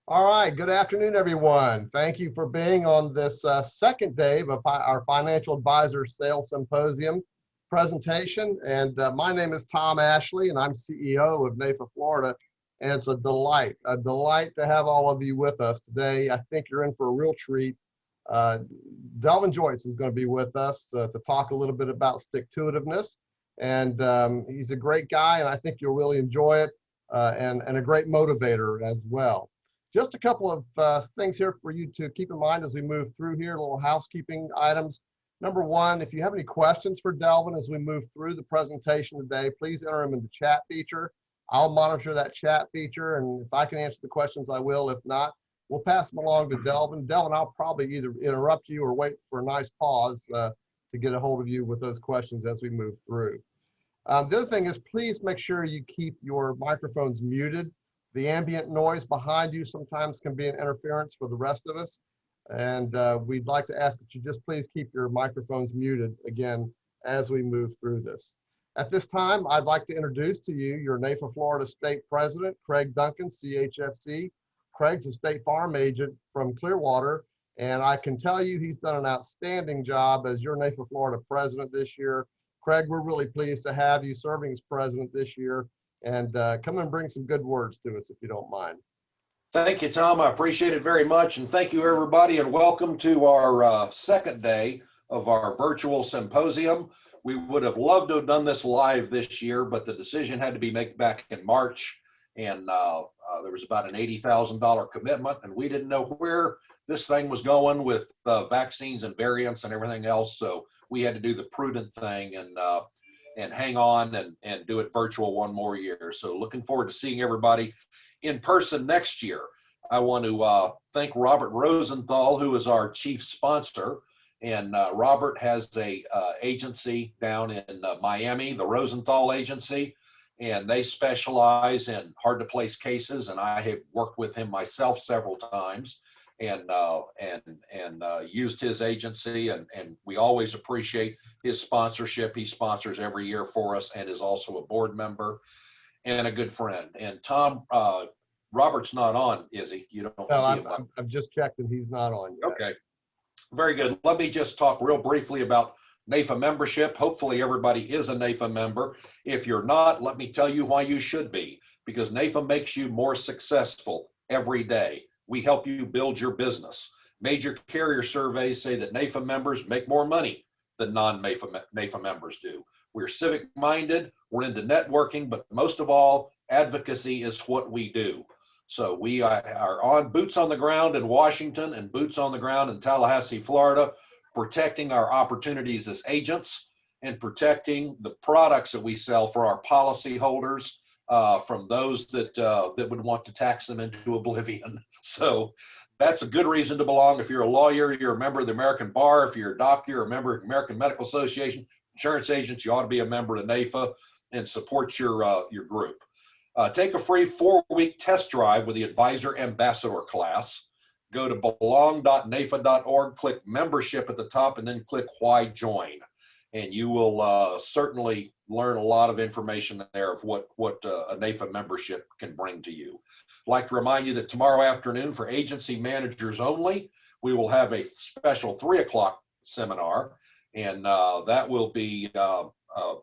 All right, good afternoon, everyone. Thank you for being on this second day of our Financial Advisor Sales Symposium presentation. And my name is Tom Ashley, and I'm CEO of NAFA Florida. And it's a delight to have all of you with us today. I think you're in for a real treat. DelvinJoyce is going to be with us to talk a little bit about stick-to-itiveness. And he's a great guy, and I think you'll really enjoy it, and a great motivator as well. Just a couple of things here for you to keep in mind as we move through here, little housekeeping items. Number one, if you have any questions for Delvin as we move through the presentation today, please enter them in the chat feature. I'll monitor that chat feature, and if I can answer the questions, I will. If not, we'll pass them along to Delvin. Delvin, I'll probably either interrupt you or wait for a nice pause to get a hold of you with those questions as we move through. The other thing is, please make sure you keep your microphones muted. The ambient noise behind you sometimes can be an interference for the rest of us. And we'd like to ask that you just please keep your microphones muted again as we move through this. At this time, I'd like to introduce to you your NAFA Florida State President, Craig Duncan, CHFC. Craig's a State Farm agent from Clearwater, and I can tell you he's done an outstanding job as your NAFA Florida President this year. Craig, we're really pleased to have you serving as President this year. And come and bring some good words to us if you don't mind. Thank you, Tom. I appreciate it very much. And thank you, everybody. And welcome to our second day of our virtual symposium. We would have loved to have done this live this year, but the decision had to be made back in March. And there was about an $80,000 commitment. And we didn't know where this thing was going with vaccines and variants and everything else. So we had to do the prudent thing and hang on and do it virtual one more year. So looking forward to seeing everybody in person next year. I want to thank Robert Rosenthal, who is our chief sponsor. And Robert has a agency down in Miami, the Rosenthal Agency, and they specialize in hard to place cases. And I have worked with him myself several times and used his agency, and we always appreciate his sponsorship. He sponsors every year for us and is also a board member and a good friend. And Tom, Robert's not on, is he? You don't see him. I've just checked and he's not on yet. Okay, very good. Let me just talk real briefly about NAFA membership. Hopefully everybody is a NAFA member. If you're not, let me tell you why you should be, because NAFA makes you more successful every day. We help you build your business. Major carrier surveys say that NAFA members make more money than non-NAFA members do. We're civic minded, we're into networking, but most of all, advocacy is what we do. So we are on boots on the ground in Washington and boots on the ground in Tallahassee, Florida, protecting our opportunities as agents and protecting the products that we sell for our policyholders from those that would want to tax them into oblivion. So that's a good reason to belong. If you're a lawyer, you're a member of the American Bar. If you're a doctor, you're a member of the American Medical Association. Insurance agents, you ought to be a member of NAFA and support your group. Take a free 4-week test drive with the Advisor Ambassador class. Go to belong.nafa.org, click membership at the top, and then click why join. And you will certainly learn a lot of information there of what a NAFA membership can bring to you. I'd like to remind you that tomorrow afternoon, for agency managers only, we will have a special 3 o'clock seminar, and that will be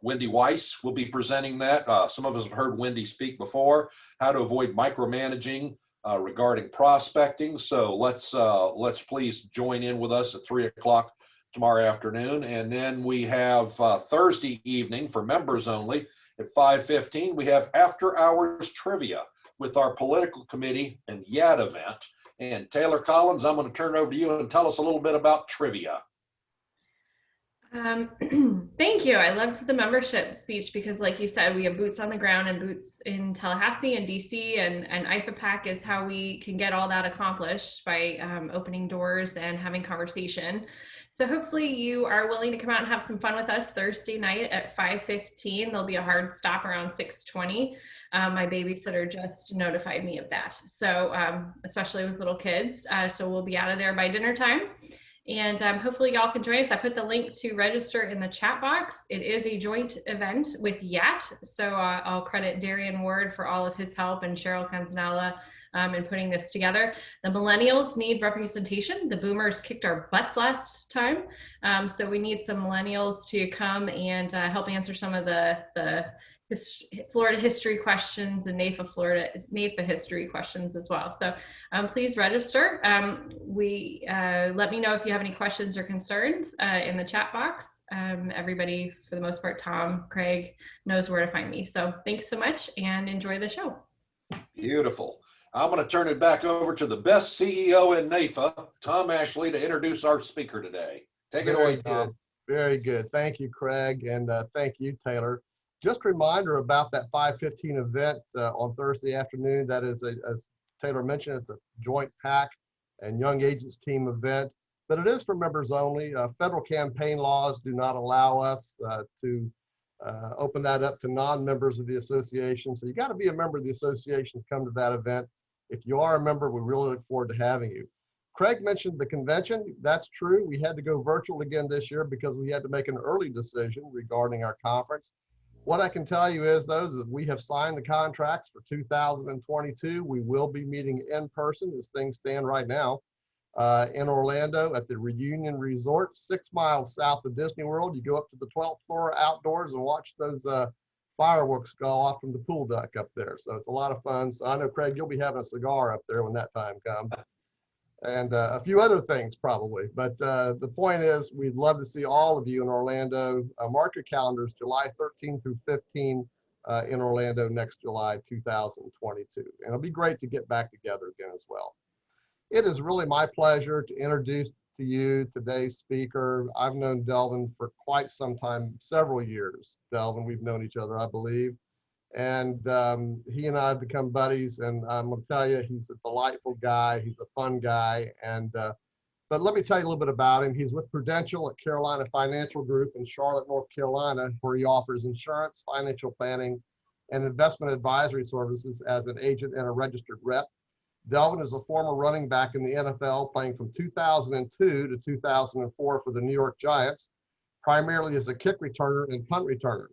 Wendy Weiss will be presenting that. Some of us have heard Wendy speak before, how to avoid micromanaging regarding prospecting. So let's please join in with us at 3 o'clock tomorrow afternoon. And then we have Thursday evening for members only at 5:15. We have after hours trivia with our political committee and YAD event. And Taylor Collins, I'm going to turn it over to you and tell us a little bit about trivia. Thank you. I loved the membership speech because, like you said, we have boots on the ground and boots in Tallahassee and DC, and IFAPAC is how we can get all that accomplished by opening doors and having conversation. So hopefully you are willing to come out and have some fun with us Thursday night at 5:15. There'll be a hard stop around 6:20. My babysitter just notified me of that. So especially with little kids. So we'll be out of there by dinner time. And hopefully y'all can join us. I put the link to register in the chat box. It is a joint event with YAT. So I'll credit Darian Ward for all of his help and Cheryl Canzanella in putting this together. The millennials need representation. The boomers kicked our butts last time. So we need some millennials to come and help answer some of the Florida history questions and NAIFA history questions as well. So please register. Let me know if you have any questions or concerns in the chat box. Everybody, for the most part, Tom, Craig, knows where to find me. So thanks so much and enjoy the show. Beautiful. I'm going to turn it back over to the best CEO in NAIFA, Tom Ashley, to introduce our speaker today. Take it away, Tom. Very good. Thank you, Craig, and thank you, Taylor. Just a reminder about that 5:15 event on Thursday afternoon. That is, as Taylor mentioned, it's a joint PAC and Young Agents Team event, but it is for members only. Federal campaign laws do not allow us to open that up to non-members of the association. So you got to be a member of the association to come to that event. If you are a member, we really look forward to having you. Craig mentioned the convention. That's true. We had to go virtual again this year because we had to make an early decision regarding our conference. What I can tell you is, though, that we have signed the contracts for 2022. We will be meeting in person as things stand right now in Orlando at the Reunion Resort, 6 miles south of Disney World. You go up to the 12th floor outdoors and watch those fireworks go off from the pool deck up there. So it's a lot of fun. So I know, Craig, you'll be having a cigar up there when that time comes. And a few other things probably. But the point is, we'd love to see all of you in Orlando. Mark your calendars, July 13 through 15 in Orlando next July 2022. And it'll be great to get back together again as well. It is really my pleasure to introduce to you today's speaker. I've known Delvin for quite some time, several years. Delvin, we've known each other, I believe. And he and I have become buddies, and I'm going to tell you, he's a delightful guy. He's a fun guy. And but let me tell you a little bit about him. He's with Prudential at Carolina Financial Group in Charlotte, North Carolina, where he offers insurance, financial planning, and investment advisory services as an agent and a registered rep. Delvin is a former running back in the NFL, playing from 2002 to 2004 for the New York Giants, primarily as a kick returner and punt returner.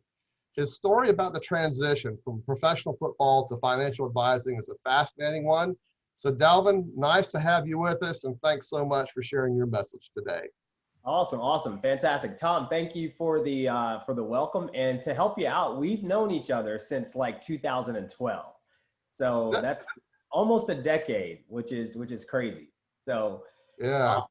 His story about the transition from professional football to financial advising is a fascinating one. So Delvin, nice to have you with us, and thanks so much for sharing your message today. Awesome, fantastic. Tom, thank you for the welcome. And to help you out, we've known each other since like 2012. So that's almost a decade, which is crazy. So yeah.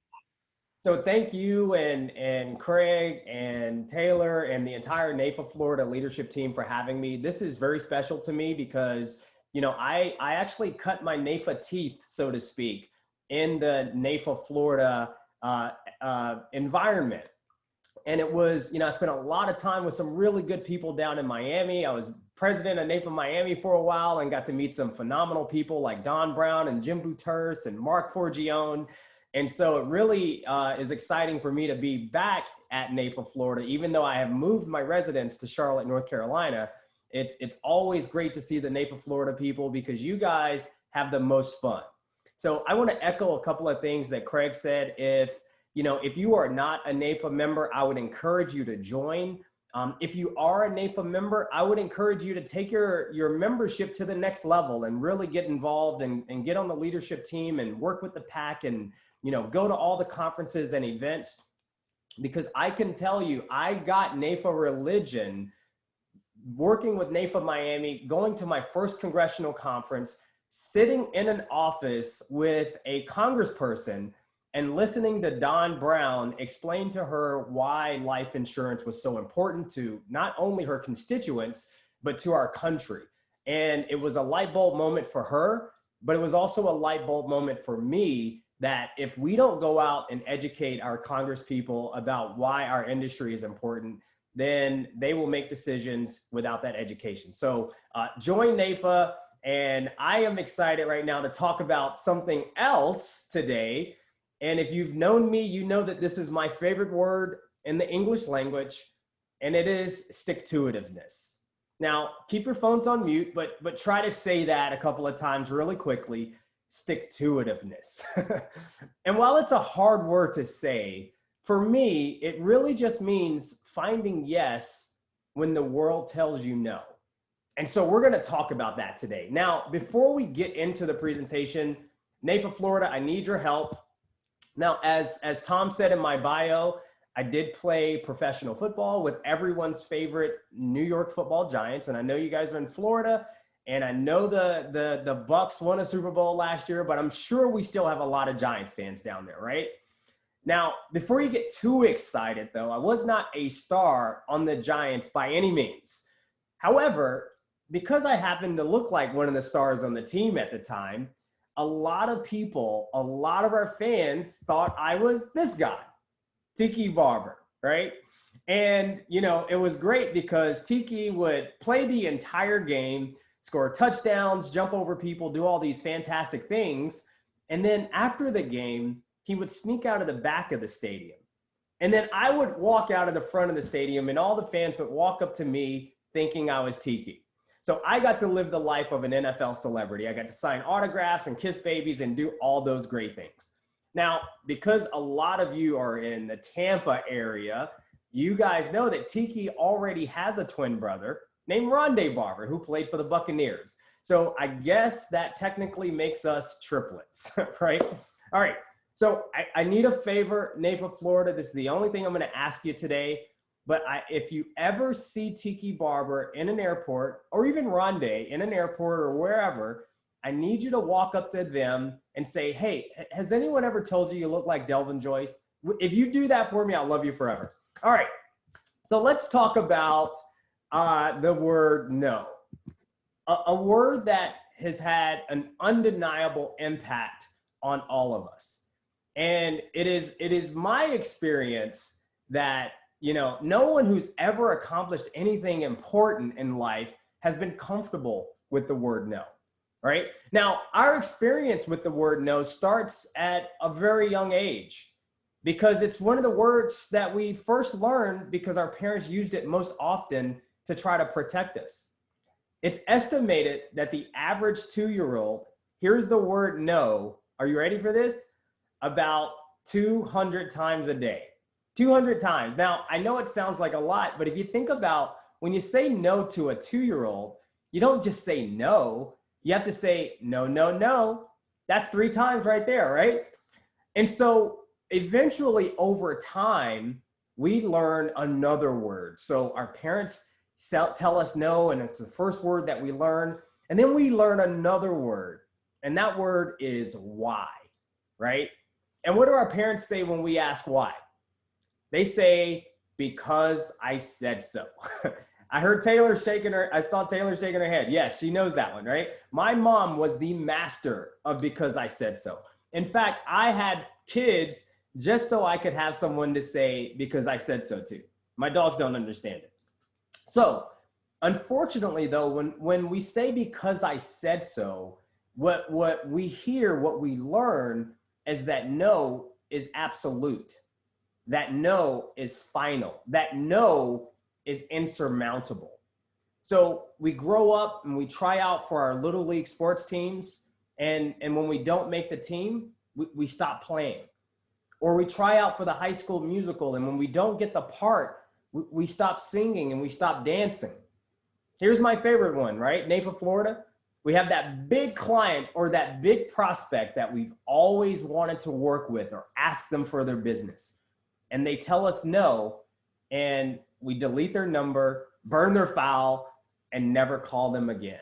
So thank you and Craig and Taylor and the entire NAIFA Florida leadership team for having me. This is very special to me because, you know, I actually cut my NAIFA teeth, so to speak, in the NAIFA Florida environment. And it was, you know, I spent a lot of time with some really good people down in Miami. I was president of NAIFA Miami for a while and got to meet some phenomenal people like Don Brown and Jim Buterse and Mark Forgione. And so it really is exciting for me to be back at NAIFA Florida, even though I have moved my residence to Charlotte, North Carolina. It's always great to see the NAIFA Florida people because you guys have the most fun. So I want to echo a couple of things that Craig said. If you are not a NAIFA member, I would encourage you to join. If you are a NAIFA member, I would encourage you to take your membership to the next level and really get involved and get on the leadership team and work with the PAC and, you know, go to all the conferences and events, because I can tell you, I got NAIFA religion working with NAIFA Miami, going to my first congressional conference, sitting in an office with a congressperson and listening to Don Brown explain to her why life insurance was so important to not only her constituents, but to our country. And it was a light bulb moment for her, but it was also a light bulb moment for me that if we don't go out and educate our Congress people about why our industry is important, then they will make decisions without that education. So join NAIFA, and I am excited right now to talk about something else today. And if you've known me, you know that this is my favorite word in the English language, and it is stick-to-itiveness. Now, keep your phones on mute, but try to say that a couple of times really quickly. Stick-to-itiveness. And while it's a hard word to say, for me, it really just means finding yes when the world tells you no. And so we're going to talk about that today. Now, before we get into the presentation, NAFA Florida, I need your help. Now, as Tom said in my bio, I did play professional football with everyone's favorite New York Football Giants. And I know you guys are in Florida, and I know the Bucks won a Super Bowl last year, but I'm sure we still have a lot of Giants fans down there, right? Now, before you get too excited, though, I was not a star on the Giants by any means. However, because I happened to look like one of the stars on the team at the time, a lot of people, a lot of our fans thought I was this guy, Tiki Barber, right? And, you know, it was great because Tiki would play the entire game, score touchdowns, jump over people, do all these fantastic things. And then after the game, he would sneak out of the back of the stadium. And then I would walk out of the front of the stadium, and all the fans would walk up to me thinking I was Tiki. So I got to live the life of an NFL celebrity. I got to sign autographs and kiss babies and do all those great things. Now, because a lot of you are in the Tampa area, you guys know that Tiki already has a twin brother named Rondé Barber, who played for the Buccaneers. So I guess that technically makes us triplets, right? All right. So I need a favor, NAFA Florida. This is the only thing I'm going to ask you today. But if you ever see Tiki Barber in an airport, or even Rondé in an airport or wherever, I need you to walk up to them and say, hey, has anyone ever told you look like DelvinJoyce? If you do that for me, I'll love you forever. All right. So let's talk about the word no. A word that has had an undeniable impact on all of us. And it is my experience that, you know, no one who's ever accomplished anything important in life has been comfortable with the word no, right? Now, our experience with the word no starts at a very young age because it's one of the words that we first learned because our parents used it most often to try to protect us. It's estimated that the average 2-year-old hears the word no, are you ready for this? About 200 times a day. 200 times. Now, I know it sounds like a lot, but if you think about when you say no to a 2-year-old, you don't just say no. You have to say no, no, no. That's 3 times right there, right? And so eventually over time, we learn another word. So our parents tell us no, and it's the first word that we learn. And then we learn another word, and that word is why, right? And what do our parents say when we ask why? They say, because I said so. I saw Taylor shaking her head. Yes, she knows that one, right? My mom was the master of because I said so. In fact, I had kids just so I could have someone to say because I said so to. My dogs don't understand it. So unfortunately though, when we say because I said so, what we hear, what we learn is that no is absolute. That no is final. That no is insurmountable. So we grow up and we try out for our little league sports teams. And when we don't make the team, we stop playing. Or we try out for the high school musical. And when we don't get the part, we stop singing and we stop dancing. Here's my favorite one, right? NAFA Florida. We have that big client or that big prospect that we've always wanted to work with or ask them for their business. And they tell us no, and we delete their number, burn their file, and never call them again.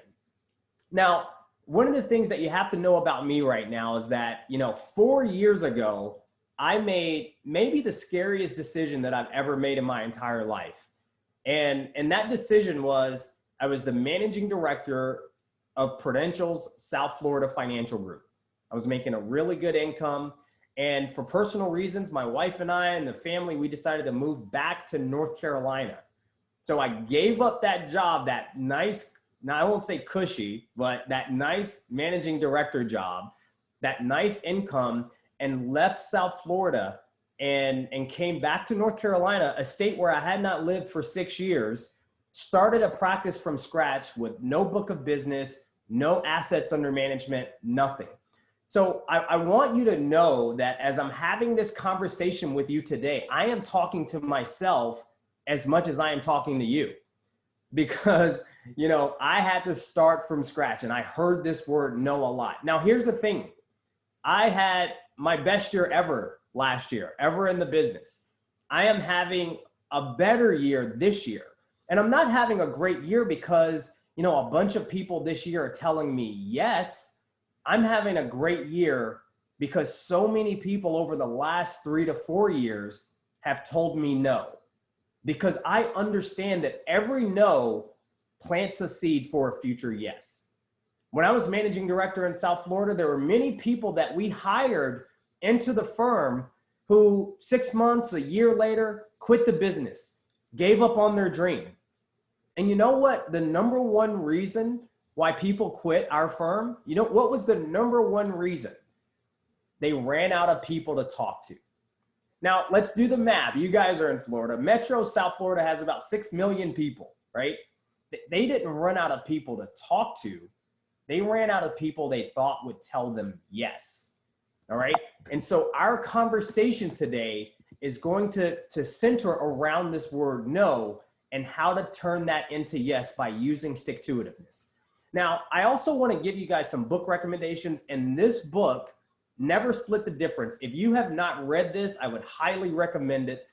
Now, one of the things that you have to know about me right now is that, 4 years ago, I made maybe the scariest decision that I've ever made in my entire life. And that decision was, I was the managing director of Prudential's South Florida Financial Group. I was making a really good income. And for personal reasons, my wife and I and the family, we decided to move back to North Carolina. So I gave up that job, that nice, now I won't say cushy, but that nice managing director job, that nice income, and left South Florida and came back to North Carolina, a state where I had not lived for 6 years, started a practice from scratch with no book of business, no assets under management, nothing. So I want you to know that as I'm having this conversation with you today, I am talking to myself as much as I am talking to you, because you know, I had to start from scratch, and I heard this word no a lot. Now, here's the thing. I had my best year ever last year, ever in the business. I am having a better year this year. And I'm not having a great year because, you know, a bunch of people this year are telling me yes. I'm having a great year because so many people over the last 3 to 4 years have told me no. Because I understand that every no plants a seed for a future yes. When I was managing director in South Florida, there were many people that we hired into the firm who 6 months, a year later, quit the business, gave up on their dream. And you know what? The number one reason why people quit our firm, you know, what was the number one reason? They ran out of people to talk to. Now, let's do the math. You guys are in Florida. Metro South Florida has about 6 million people, right? They didn't run out of people to talk to. They ran out of people they thought would tell them yes. All right. And so our conversation today is going to center around this word no and how to turn that into yes by using stick-to-itiveness. Now, I also want to give you guys some book recommendations. And this book, Never Split the Difference. If you have not read this, I would highly recommend it.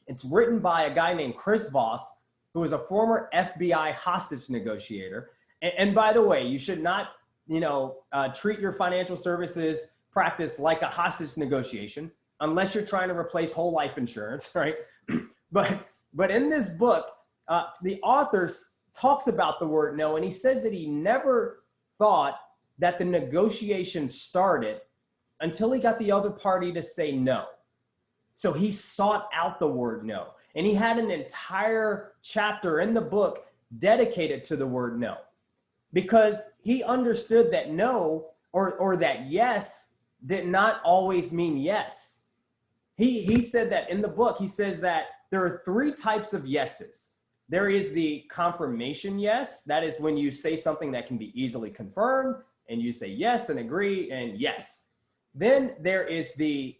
It's written by a guy named Chris Voss, who is a former FBI hostage negotiator. And by the way, you should not, you know, treat your financial services practice like a hostage negotiation, unless you're trying to replace whole life insurance, right? But in this book, the author talks about the word no, and he says that he never thought that the negotiation started until he got the other party to say no. So he sought out the word no, and he had an entire chapter in the book dedicated to the word no, because he understood that no or that yes did not always mean yes. He said that in the book. He says that there are 3 types of yeses. There is the confirmation yes. That is when you say something that can be easily confirmed and you say yes and agree and yes. Then there is the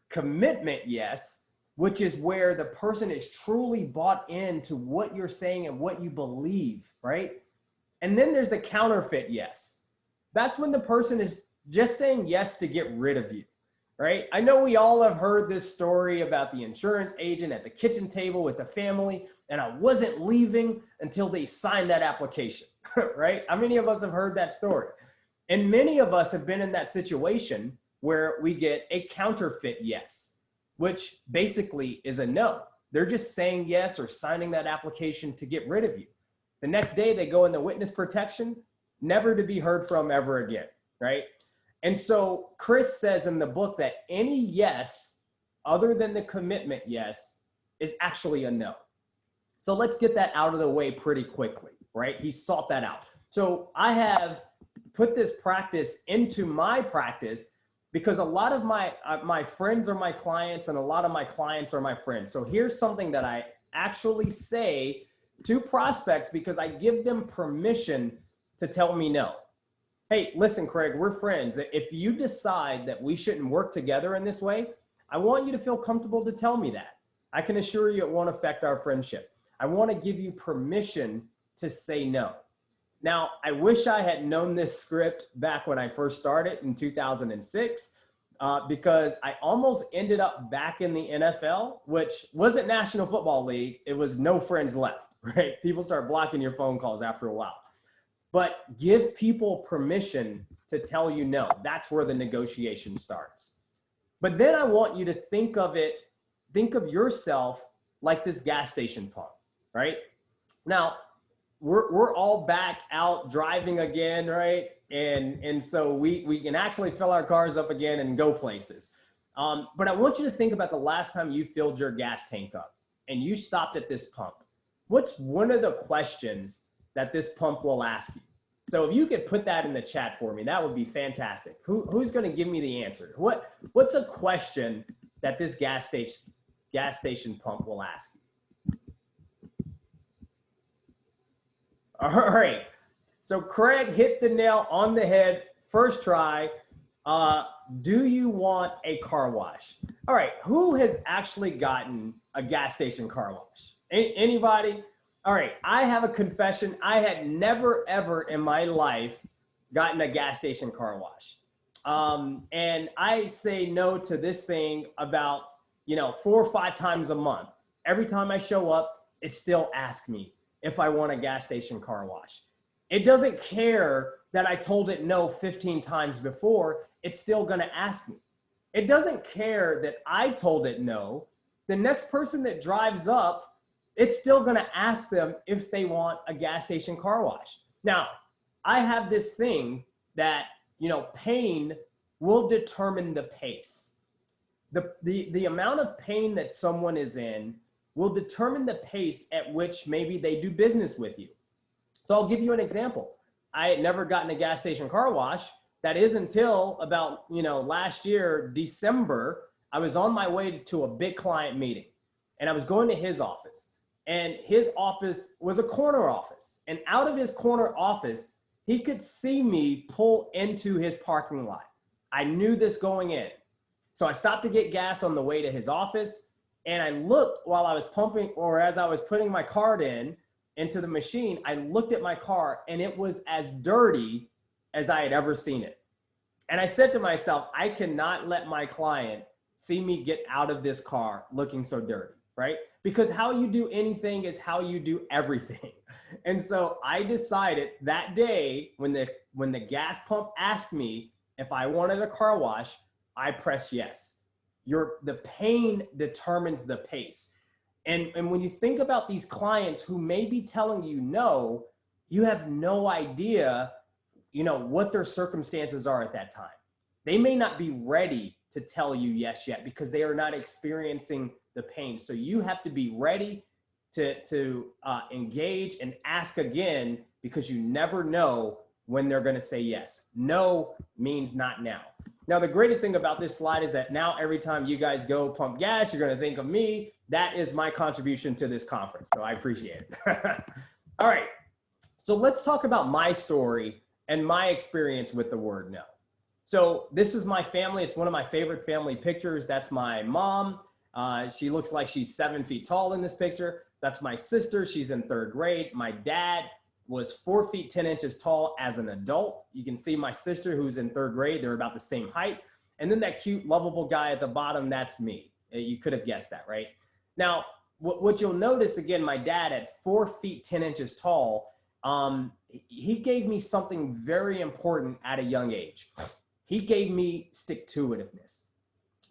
commitment yes, which is where the person is truly bought into what you're saying and what you believe, right? And then there's the counterfeit yes. That's when the person is just saying yes to get rid of you, right? I know we all have heard this story about the insurance agent at the kitchen table with the family, and I wasn't leaving until they signed that application, right? How many of us have heard that story? And many of us have been in that situation where we get a counterfeit yes, which basically is a no. They're just saying yes or signing that application to get rid of you. The next day they go into witness protection, never to be heard from ever again, right? And so Chris says in the book that any yes, other than the commitment yes, is actually a no. So let's get that out of the way pretty quickly, right? He sought that out. So I have put this practice into my practice because a lot of my friends are my clients and a lot of my clients are my friends. So here's something that I actually say to prospects because I give them permission to tell me no. Hey, listen, Craig, we're friends. If you decide that we shouldn't work together in this way, I want you to feel comfortable to tell me that. I can assure you it won't affect our friendship. I want to give you permission to say no. Now, I wish I had known this script back when I first started in 2006, because I almost ended up back in the NFL, which wasn't National Football League. It was no friends left, right? People start blocking your phone calls after a while. But give people permission to tell you no. That's where the negotiation starts. But then I want you to think of yourself like this gas station pump, right? Now, we're all back out driving again, right? And so we can actually fill our cars up again and go places. But I want you to think about the last time you filled your gas tank up and you stopped at this pump. What's one of the questions that this pump will ask you? So if you could put that in the chat for me, that would be fantastic. Who's going to give me the answer? What's a question that this gas station pump will ask you? All right. So Craig hit the nail on the head first try. Do you want a car wash? All right. Who has actually gotten a gas station car wash? Anybody? All right, I have a confession. I had never, ever in my life gotten a gas station car wash. And I say no to this thing about, 4 or 5 times a month. Every time I show up, it still asks me if I want a gas station car wash. It doesn't care that I told it no 15 times before. It's still going to ask me. It doesn't care that I told it no. The next person that drives up, it's still going to ask them if they want a gas station car wash. Now, I have this thing that, pain will determine the pace. The amount of pain that someone is in will determine the pace at which maybe they do business with you. So I'll give you an example. I had never gotten a gas station car wash. That is until about, last year, December, I was on my way to a big client meeting and I was going to his office. And his office was a corner office. And out of his corner office, he could see me pull into his parking lot. I knew this going in. So I stopped to get gas on the way to his office. And I looked while I was pumping, or as I was putting my card into the machine, I looked at my car and it was as dirty as I had ever seen it. And I said to myself, I cannot let my client see me get out of this car looking so dirty, right? Because how you do anything is how you do everything. And so I decided that day when the gas pump asked me if I wanted a car wash, I pressed yes. The pain determines the pace. And when you think about these clients who may be telling you no, you have no idea, what their circumstances are at that time. They may not be ready to tell you yes yet because they are not experiencing the pain. So you have to be ready to engage and ask again, because you never know when they're going to say yes. No means not now. Now, the greatest thing about this slide is that now every time you guys go pump gas, you're going to think of me. That is my contribution to this conference. So I appreciate it. All right. So let's talk about my story and my experience with the word no. So this is my family. It's one of my favorite family pictures. That's my mom. She looks like she's 7 feet tall in this picture. That's my sister. She's in 3rd grade. My dad was 4 feet 10 inches tall as an adult. You can see my sister who's in 3rd grade. They're about the same height. And then that cute, lovable guy at the bottom, that's me. You could have guessed that, right? Now, what you'll notice, again, my dad at 4 feet 10 inches tall, he gave me something very important at a young age. He gave me stick-to-itiveness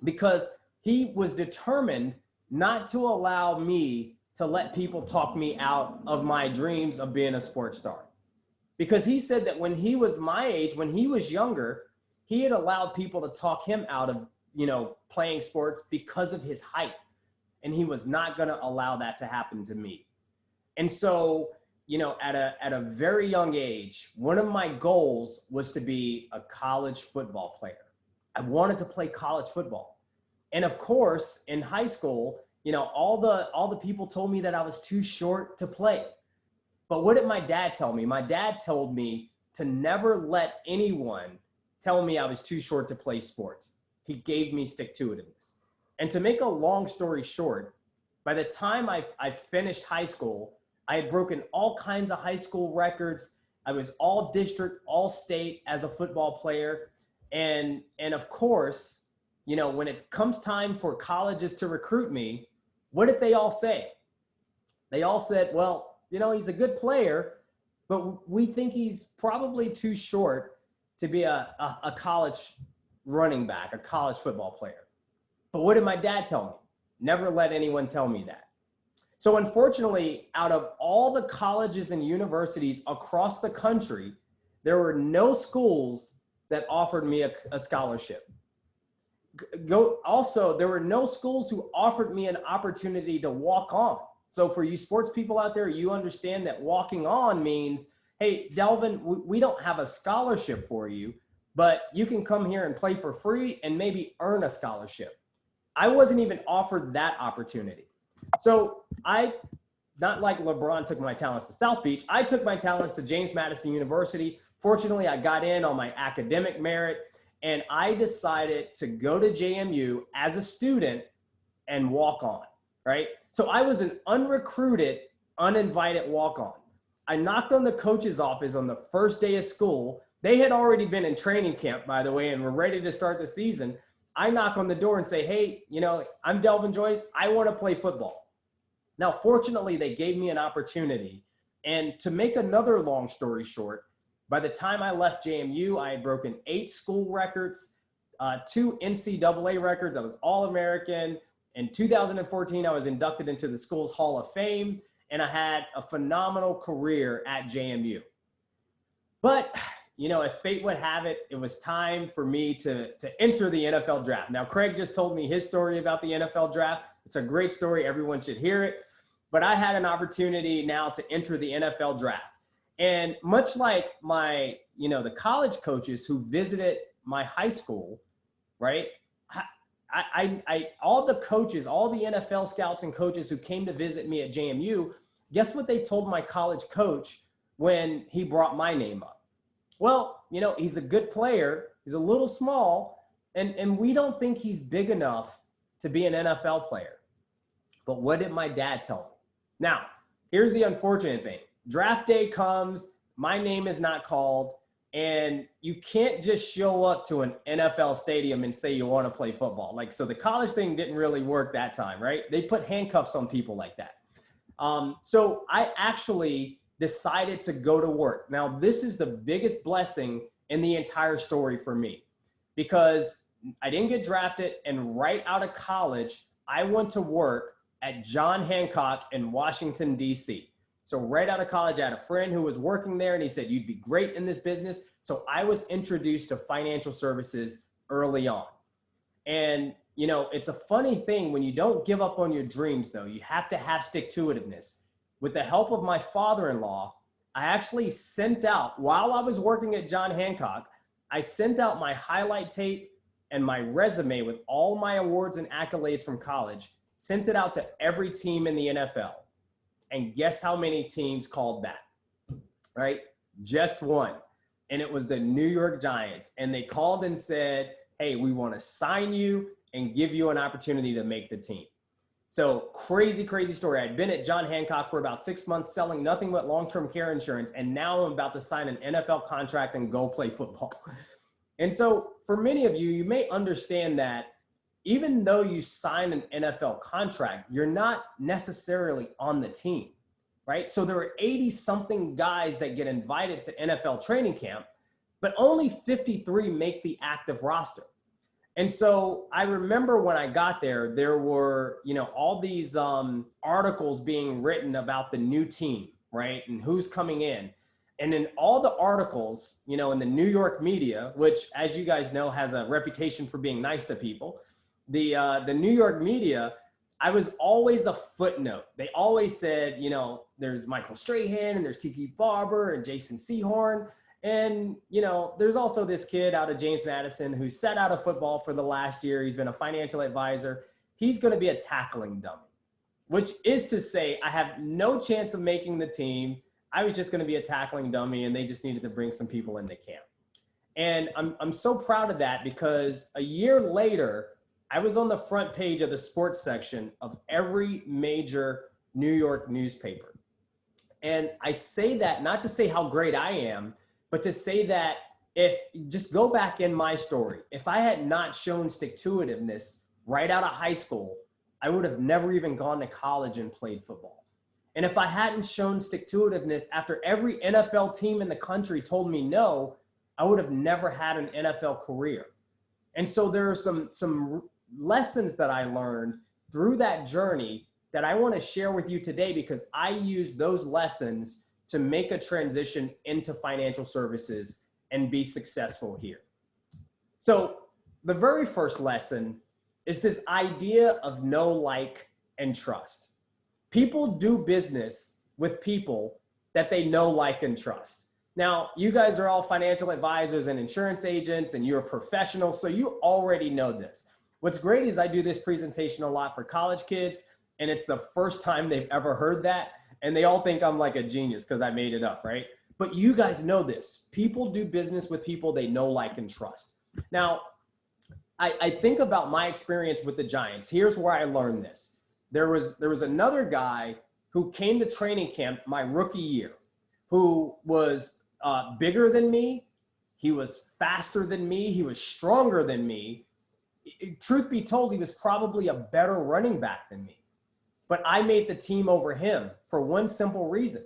because he was determined not to allow me to let people talk me out of my dreams of being a sports star. Because he said that when he was my age, when he was younger, he had allowed people to talk him out of, playing sports because of his height. And he was not going to allow that to happen to me. And so, at a very young age, one of my goals was to be a college football player. I wanted to play college football. And of course, in high school, all the people told me that I was too short to play. But what did my dad tell me? My dad told me to never let anyone tell me I was too short to play sports. He gave me stick-to-itiveness. And to make a long story short, by the time I finished high school, I had broken all kinds of high school records. I was all district, all state as a football player. And of course, when it comes time for colleges to recruit me, what did they all say? They all said, well, he's a good player, but we think he's probably too short to be a college running back, a college football player. But what did my dad tell me? Never let anyone tell me that. So unfortunately, out of all the colleges and universities across the country, there were no schools that offered me a scholarship. Also, there were no schools who offered me an opportunity to walk on. So for you sports people out there, you understand that walking on means, hey, Delvin, we don't have a scholarship for you, but you can come here and play for free and maybe earn a scholarship. I wasn't even offered that opportunity. So not like LeBron took my talents to South Beach, I took my talents to James Madison University. Fortunately, I got in on my academic merit, and I decided to go to JMU as a student and walk on, right? So I was an unrecruited uninvited walk-on. I knocked on the coach's office on the first day of school. They had already been in training camp, by the way, and were ready to start the season. I knock on the door and say, hey, I'm DelvinJoyce. I want to play football. Now, fortunately, they gave me an opportunity. And to make another long story short, by the time I left JMU, I had broken 8 school records, 2 NCAA records. I was All-American. In 2014, I was inducted into the school's Hall of Fame, and I had a phenomenal career at JMU. But, as fate would have it, it was time for me to enter the NFL draft. Now, Craig just told me his story about the NFL draft. It's a great story. Everyone should hear it. But I had an opportunity now to enter the NFL draft. And much like the college coaches who visited my high school, right? All the coaches, all the NFL scouts and coaches who came to visit me at JMU, guess what they told my college coach when he brought my name up? Well, he's a good player. He's a little small, and we don't think he's big enough to be an NFL player. But what did my dad tell me? Now, here's the unfortunate thing. Draft day comes, my name is not called, and you can't just show up to an NFL stadium and say you want to play football. So the college thing didn't really work that time, right? They put handcuffs on people like that. So I actually decided to go to work. Now, this is the biggest blessing in the entire story for me, because I didn't get drafted, and right out of college, I went to work at John Hancock in Washington, D.C. So right out of college, I had a friend who was working there, and he said, you'd be great in this business. So I was introduced to financial services early on. And, it's a funny thing when you don't give up on your dreams, though. You have to have stick-to-itiveness. With the help of my father-in-law, I actually sent out, while I was working at John Hancock, I sent out my highlight tape and my resume with all my awards and accolades from college, sent it out to every team in the NFL. And guess how many teams called back, right? Just one. And it was the New York Giants. And they called and said, hey, we want to sign you and give you an opportunity to make the team. So crazy, crazy story. I'd been at John Hancock for about 6 months selling nothing but long-term care insurance. And now I'm about to sign an NFL contract and go play football. And so for many of you, you may understand that even though you sign an NFL contract, you're not necessarily on the team, right? So there are 80-something guys that get invited to NFL training camp, but only 53 make the active roster. And so I remember when I got there, there were, all these articles being written about the new team, right? And who's coming in. And in all the articles, in the New York media, which, as you guys know, has a reputation for being nice to people, the New York media, I was always a footnote. They always said, there's Michael Strahan and there's Tiki Barber and Jason Sehorn. And, there's also this kid out of James Madison who sat out of football for the last year. He's been a financial advisor. He's going to be a tackling dummy, which is to say I have no chance of making the team. I was just going to be a tackling dummy, and they just needed to bring some people into camp. And I'm so proud of that, because a year later, I was on the front page of the sports section of every major New York newspaper. And I say that not to say how great I am, but to say that if just go back in my story, if I had not shown stick-to-itiveness right out of high school, I would have never even gone to college and played football. And if I hadn't shown stick-to-itiveness after every NFL team in the country told me no, I would have never had an NFL career. And so there are some lessons that I learned through that journey that I want to share with you today, because I use those lessons to make a transition into financial services and be successful here. So the very first lesson is this idea of know, like, and trust. People do business with people that they know, like, and trust. Now, you guys are all financial advisors and insurance agents, and you're professionals, so you already know this. What's great is I do this presentation a lot for college kids, and it's the first time they've ever heard that. And they all think I'm like a genius because I made it up, right? But you guys know this. People do business with people they know, like, and trust. Now, I think about my experience with the Giants. Here's where I learned this. There was another guy who came to training camp my rookie year, who was bigger than me. He was faster than me. He was stronger than me. Truth be told, he was probably a better running back than me. But I made the team over him for one simple reason,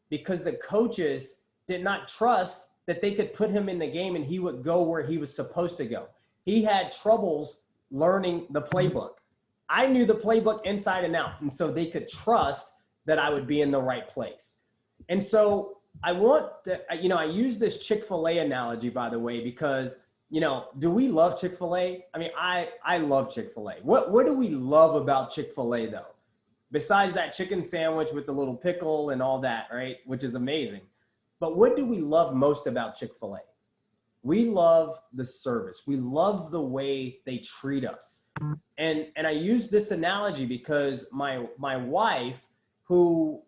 because the coaches did not trust that they could put him in the game and he would go where he was supposed to go. He had troubles learning the playbook. I knew the playbook inside and out, and so they could trust that I would be in the right place. And so I want to, I use this Chick-fil-A analogy, by the way, because, do we love Chick-fil-A? I mean, I love Chick-fil-A. What do we love about Chick-fil-A, though? Besides that chicken sandwich with the little pickle and all that, right? Which is amazing. But what do we love most about Chick-fil-A? We love the service. We love the way they treat us. And I use this analogy because my wife, who,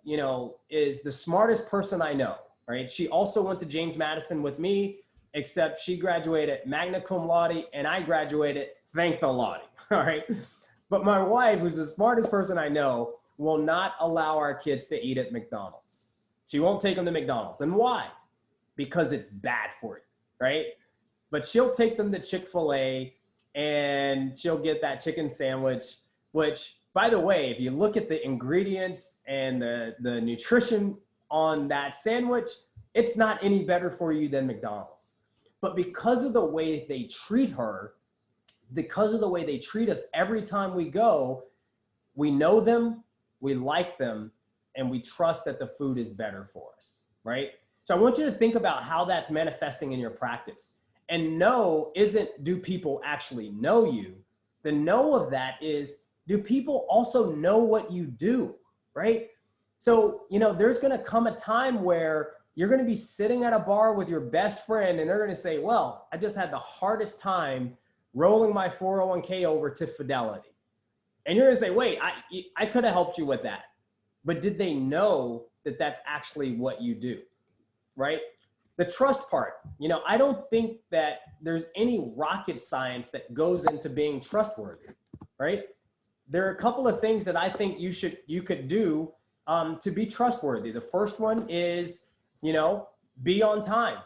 is the smartest person I know, right? She also went to James Madison with me, except she graduated magna cum laude and I graduated thank the laude, all right? But my wife, who's the smartest person I know, will not allow our kids to eat at McDonald's. She won't take them to McDonald's. And why? Because it's bad for you, right? But she'll take them to Chick-fil-A and she'll get that chicken sandwich, which, by the way, if you look at the ingredients and the nutrition on that sandwich, it's not any better for you than McDonald's. But because of the way they treat her, because of the way they treat us every time we go, we know them, we like them, and we trust that the food is better for us, right? So I want you to think about how that's manifesting in your practice. And know isn't, do people actually know you? The know of that is, do people also know what you do, right? So, there's gonna come a time where you're gonna be sitting at a bar with your best friend and they're gonna say, well, I just had the hardest time rolling my 401k over to Fidelity. And you're gonna say, wait, I could have helped you with that. But did they know that that's actually what you do, right? The trust part, I don't think that there's any rocket science that goes into being trustworthy, right? There are a couple of things that I think you could do to be trustworthy. The first one is, be on time.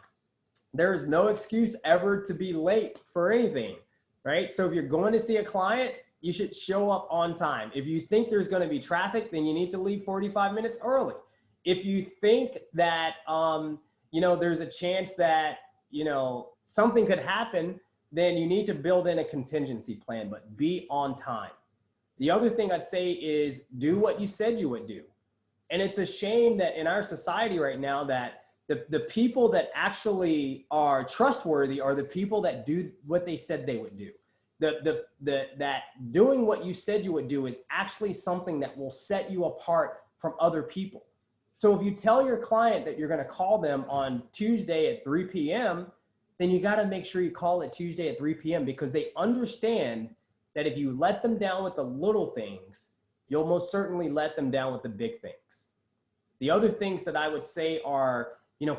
There is no excuse ever to be late for anything, right? So if you're going to see a client, you should show up on time. If you think there's going to be traffic, then you need to leave 45 minutes early. If you think that, there's a chance that, something could happen, then you need to build in a contingency plan, but be on time. The other thing I'd say is do what you said you would do. And it's a shame that in our society right now that the people that actually are trustworthy are the people that do what they said they would do. That doing what you said you would do is actually something that will set you apart from other people. So if you tell your client that you're going to call them on Tuesday at 3 p.m., then you got to make sure you call it Tuesday at 3 p.m. because they understand that if you let them down with the little things, you'll most certainly let them down with the big things. The other things that I would say are,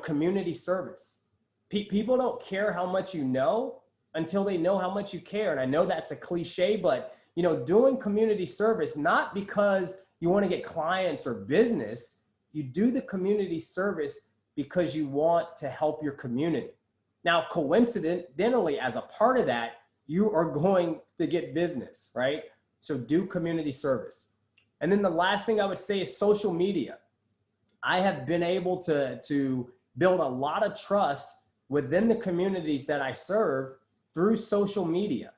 community service. People don't care how much you know until they know how much you care. And I know that's a cliche, but, doing community service, not because you want to get clients or business, you do the community service because you want to help your community. Now, coincidentally, as a part of that, you are going to get business, right? So do community service. And then the last thing I would say is social media. I have been able to build a lot of trust within the communities that I serve through social media.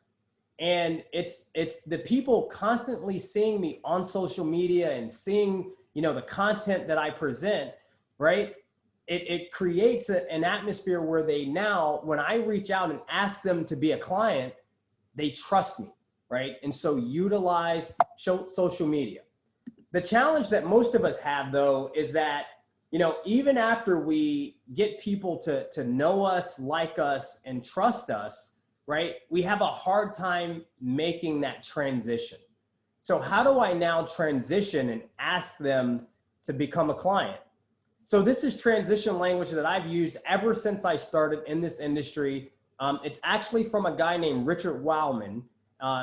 And it's the people constantly seeing me on social media and seeing, the content that I present, right? It creates an atmosphere where they now, when I reach out and ask them to be a client, they trust me, right? And so utilize social media. The challenge that most of us have, though, is that, even after we get people to know us, like us, and trust us, right, we have a hard time making that transition. So how do I now transition and ask them to become a client? So this is transition language that I've used ever since I started in this industry. It's actually from a guy named Richard Wildman,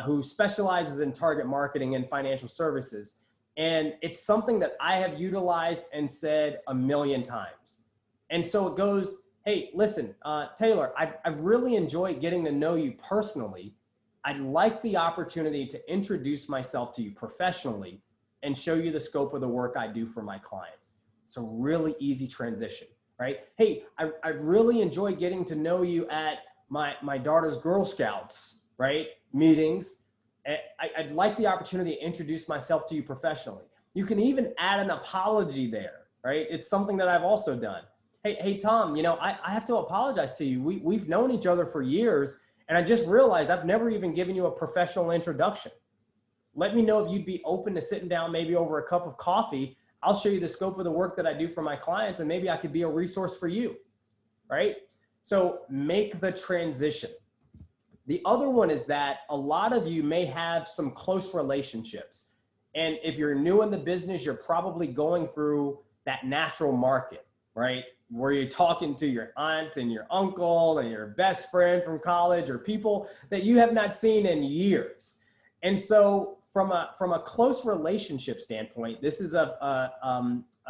who specializes in target marketing and financial services. And it's something that I have utilized and said a million times. And so it goes, hey, listen, Taylor, I've really enjoyed getting to know you personally. I'd like the opportunity to introduce myself to you professionally and show you the scope of the work I do for my clients. It's a really easy transition, right? Hey, I really enjoyed getting to know you at my daughter's Girl Scouts, right? Meetings. I'd like the opportunity to introduce myself to you professionally. You can even add an apology there, right? It's something that I've also done. Hey, Tom, you know, I have to apologize to you. We've known each other for years, and I just realized I've never even given you a professional introduction. Let me know if you'd be open to sitting down maybe over a cup of coffee. I'll show you the scope of the work that I do for my clients, and maybe I could be a resource for you, right? So make the transition. The other one is that a lot of you may have some close relationships. And if you're new in the business, you're probably going through that natural market, right? Where you're talking to your aunt and your uncle and your best friend from college, or people that you have not seen in years. And so from a close relationship standpoint, this is a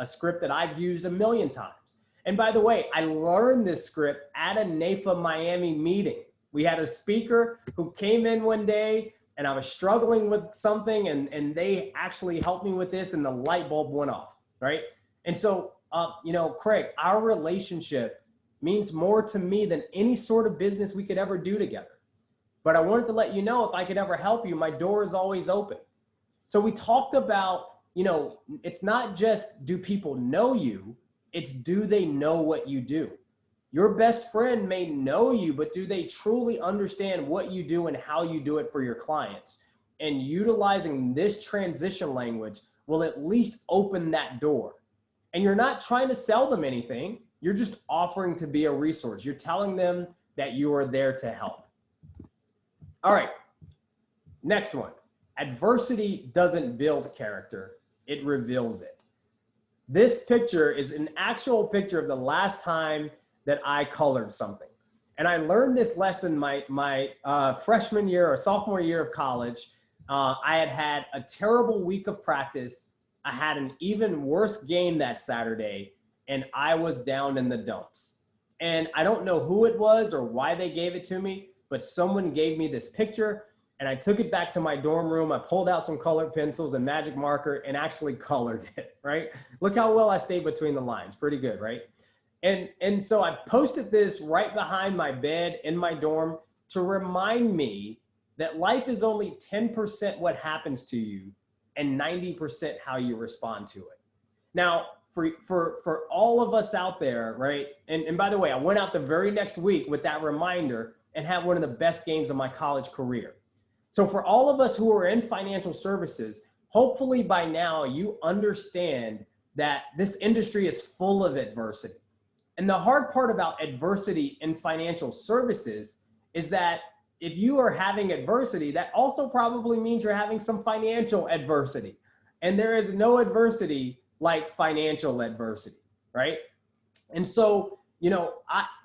script that I've used a million times. And by the way, I learned this script at a NAFA Miami meeting. We had a speaker who came in one day, and I was struggling with something, and they actually helped me with this, and the light bulb went off, right? And so, you know, Craig, our relationship means more to me than any sort of business we could ever do together. But I wanted to let you know, if I could ever help you, my door is always open. So we talked about, you know, it's not just do people know you, it's do they know what you do? Your best friend may know you, but do they truly understand what you do and how you do it for your clients? And utilizing this transition language will at least open that door. And you're not trying to sell them anything. You're just offering to be a resource. You're telling them that you are there to help. All right, next one. Adversity doesn't build character, it reveals it. This picture is an actual picture of the last time that I colored something. And I learned this lesson my freshman year or sophomore year of college. I had a terrible week of practice. I had an even worse game that Saturday, and I was down in the dumps. And I don't know who it was or why they gave it to me, but someone gave me this picture, and I took it back to my dorm room. I pulled out some colored pencils and magic marker and actually colored it, right? Look how well I stayed between the lines. Pretty good, right? And so I posted this right behind my bed in my dorm to remind me that life is only 10% what happens to you and 90% how you respond to it. Now, for all of us out there, right? And by the way, I went out the very next week with that reminder and had one of the best games of my college career. So for all of us who are in financial services, hopefully by now you understand that this industry is full of adversity. And the hard part about adversity in financial services is that if you are having adversity, that also probably means you're having some financial adversity. And there is no adversity like financial adversity, right? And so, you know,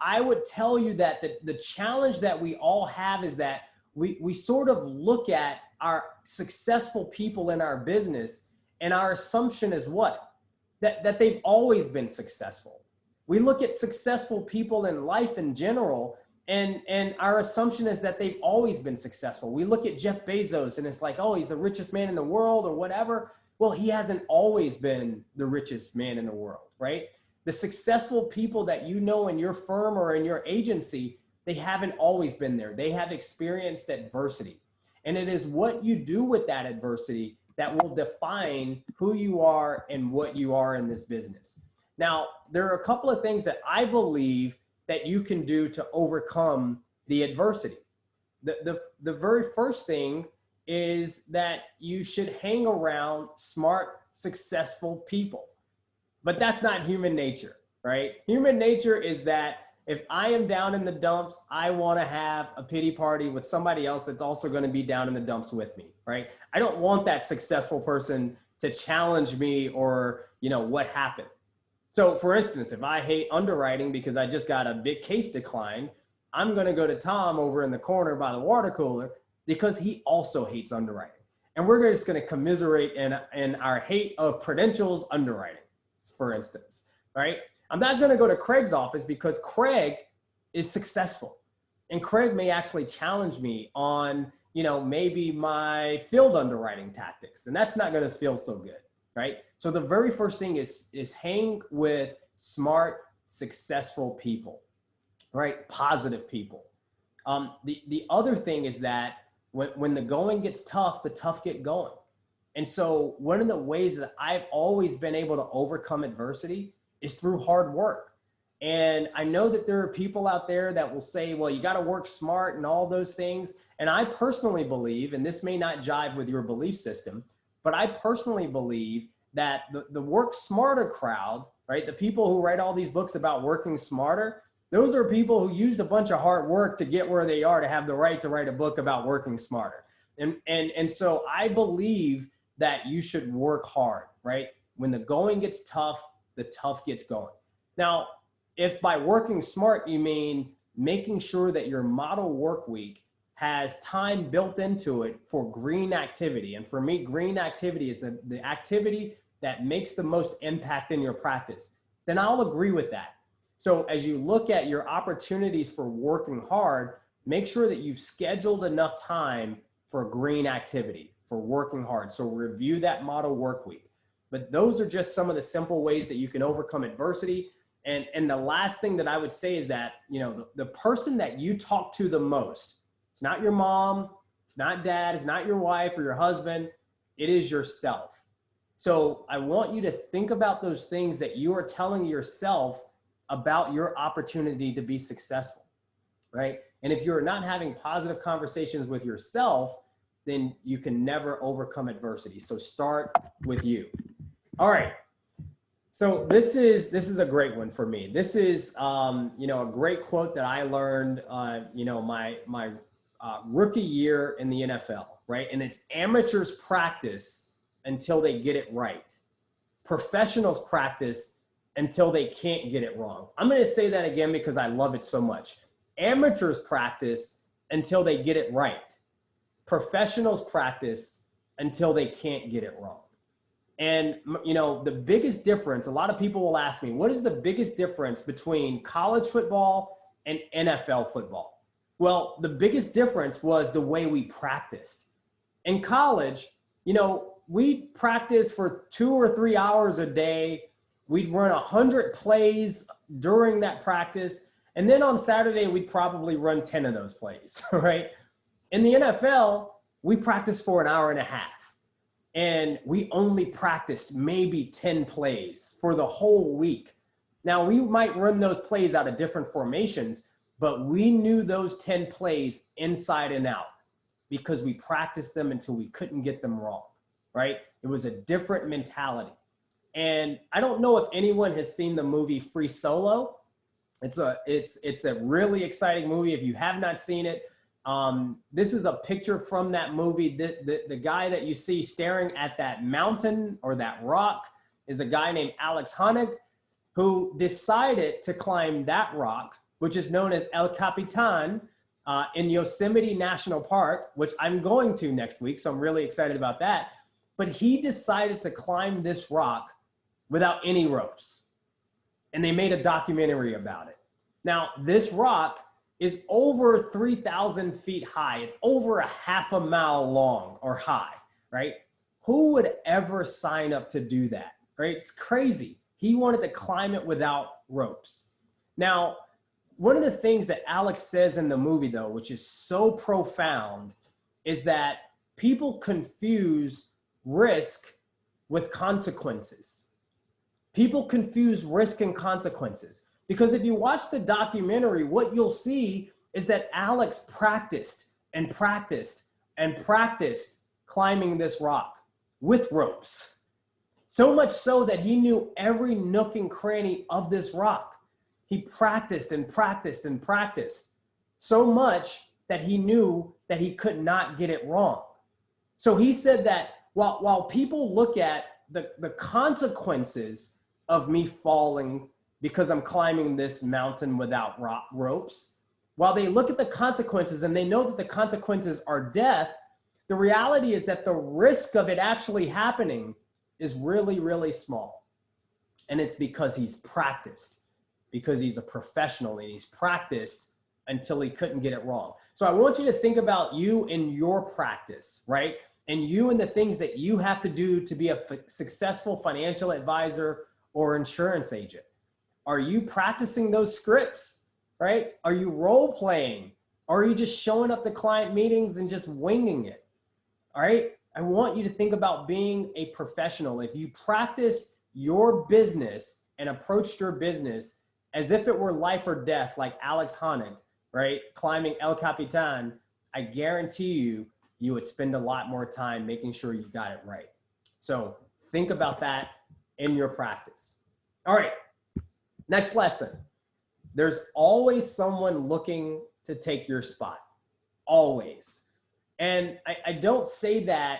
I would tell you that the challenge that we all have is that we sort of look at our successful people in our business, and our assumption is what? That they've always been successful. We look at successful people in life in general, and our assumption is that they've always been successful. We look at Jeff Bezos and it's like, oh, he's the richest man in the world or whatever. Well, he hasn't always been the richest man in the world, right? The successful people that you know in your firm or in your agency, they haven't always been there. They have experienced adversity. And it is what you do with that adversity that will define who you are and what you are in this business. Now, there are a couple of things that I believe that you can do to overcome the adversity. The very first thing is that you should hang around smart, successful people. But that's not human nature, right? Human nature is that if I am down in the dumps, I want to have a pity party with somebody else that's also going to be down in the dumps with me, right? I don't want that successful person to challenge me or, you know, what happened. So for instance, if I hate underwriting because I just got a big case decline, I'm going to go to Tom over in the corner by the water cooler because he also hates underwriting. and we're just going to commiserate in our hate of credentials underwriting, for instance, right? I'm not going to go to Craig's office because Craig is successful. And Craig may actually challenge me on, maybe my field underwriting tactics. And that's not going to feel so good, right? So the very first thing is hang with smart, successful people, right? Positive people. The other thing is that when the going gets tough, the tough get going. And so one of the ways that I've always been able to overcome adversity is through hard work. And I know that there are people out there that will say, well, you got to work smart and all those things. And I personally believe, and this may not jive with your belief system, but I personally believe that the work smarter crowd, right? The people who write all these books about working smarter, those are people who used a bunch of hard work to get where they are to have the right to write a book about working smarter. And so I believe that you should work hard, right? When the going gets tough, the tough gets going. Now, if by working smart, you mean making sure that your model work week has time built into it for green activity. And for me, green activity is the activity that makes the most impact in your practice, then I'll agree with that. So as you look at your opportunities for working hard, make sure that you've scheduled enough time for green activity, for working hard. So review that model work week. But those are just some of the simple ways that you can overcome adversity. And the last thing that I would say is that, the person that you talk to the most, it's not your mom, it's not dad, it's not your wife or your husband, it is yourself. So I want you to think about those things that you are telling yourself about your opportunity to be successful, right? And if you're not having positive conversations with yourself, then you can never overcome adversity. So start with you. All right. So this is a great one for me. This is, a great quote that I learned, my rookie year in the NFL, right? And it's amateurs practice until they get it right. Professionals practice until they can't get it wrong. I'm going to say that again because I love it so much. Amateurs practice until they get it right. Professionals practice until they can't get it wrong. And, the biggest difference, a lot of people will ask me, what is the biggest difference between college football and NFL football? Well, the biggest difference was the way we practiced. In college, we practiced for 2 or 3 hours a day. We'd run 100 plays during that practice. And then on Saturday, we'd probably run 10 of those plays, right? In the NFL, we practiced for an hour and a half. And we only practiced maybe 10 plays for the whole week. Now, we might run those plays out of different formations, but we knew those 10 plays inside and out because we practiced them until we couldn't get them wrong, right? It was a different mentality. And I don't know if anyone has seen the movie Free Solo. It's a really exciting movie. If you have not seen it, this is a picture from that movie. The guy that you see staring at that mountain or that rock is a guy named Alex Honnold, who decided to climb that rock, which is known as El Capitan, in Yosemite National Park, which I'm going to next week. So I'm really excited about that. But he decided to climb this rock without any ropes. And they made a documentary about it. Now, this rock is over 3,000 feet high. It's over a half a mile long or high, right? Who would ever sign up to do that, right? It's crazy. He wanted to climb it without ropes. Now, one of the things that Alex says in the movie, though, which is so profound, is that people confuse risk with consequences. People confuse risk and consequences. Because if you watch the documentary, what you'll see is that Alex practiced and practiced and practiced climbing this rock with ropes. So much so that he knew every nook and cranny of this rock. He practiced and practiced and practiced so much that he knew that he could not get it wrong. So he said that while people look at the consequences of me falling because I'm climbing this mountain without ropes, while they look at the consequences and they know that the consequences are death, The reality is that the risk of it actually happening is really, really small. And it's because he's practiced, because he's a professional and he's practiced until he couldn't get it wrong. So I want you to think about you in your practice, right? And you and the things that you have to do to be a successful financial advisor or insurance agent. Are you practicing those scripts, right? Are you role playing? Or are you just showing up to client meetings and just winging it? All right. I want you to think about being a professional. If you practiced your business and approached your business as if it were life or death, like Alex Honnold, right? Climbing El Capitan, I guarantee you, you would spend a lot more time making sure you got it right. So think about that in your practice. All right. Next lesson. There's always someone looking to take your spot. Always. And I don't say that,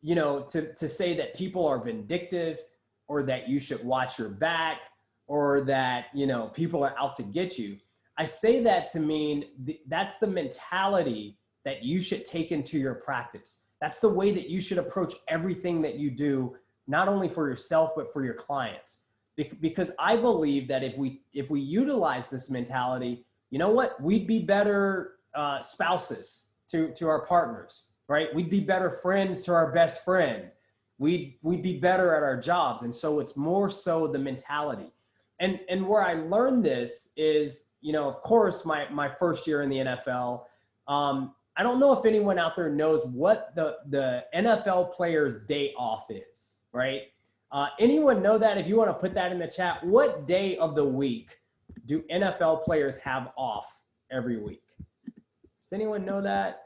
you know, to say that people are vindictive or that you should watch your back or that, you know, people are out to get you. I say that to mean that's the mentality that you should take into your practice. That's the way that you should approach everything that you do, not only for yourself, but for your clients. Because I believe that if we utilize this mentality, you know what, we'd be better spouses to our partners, right? We'd be better friends to our best friend. We'd be better at our jobs. And so it's more so the mentality. And where I learned this is, you know, of course, my first year in the NFL, I don't know if anyone out there knows what the NFL player's day off is, right? Anyone know that? If you want to put that in the chat, what day of the week do NFL players have off every week? Does anyone know that?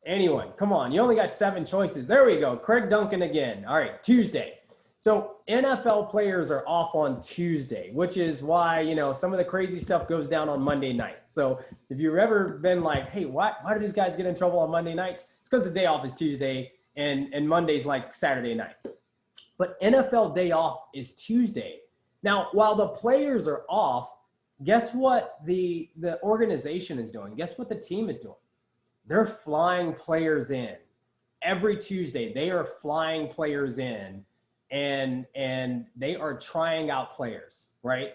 Anyone? Come on. You only got 7 choices. There we go. Craig Duncan again. All right. Tuesday. So NFL players are off on Tuesday, which is why, you know, some of the crazy stuff goes down on Monday night. So if you've ever been like, hey, why do these guys get in trouble on Monday nights? It's because the day off is Tuesday and Monday's like Saturday night. But NFL day off is Tuesday. Now, while the players are off, guess what the organization is doing? Guess what the team is doing? They're flying players in. Every Tuesday, they are flying players in and they are trying out players, right?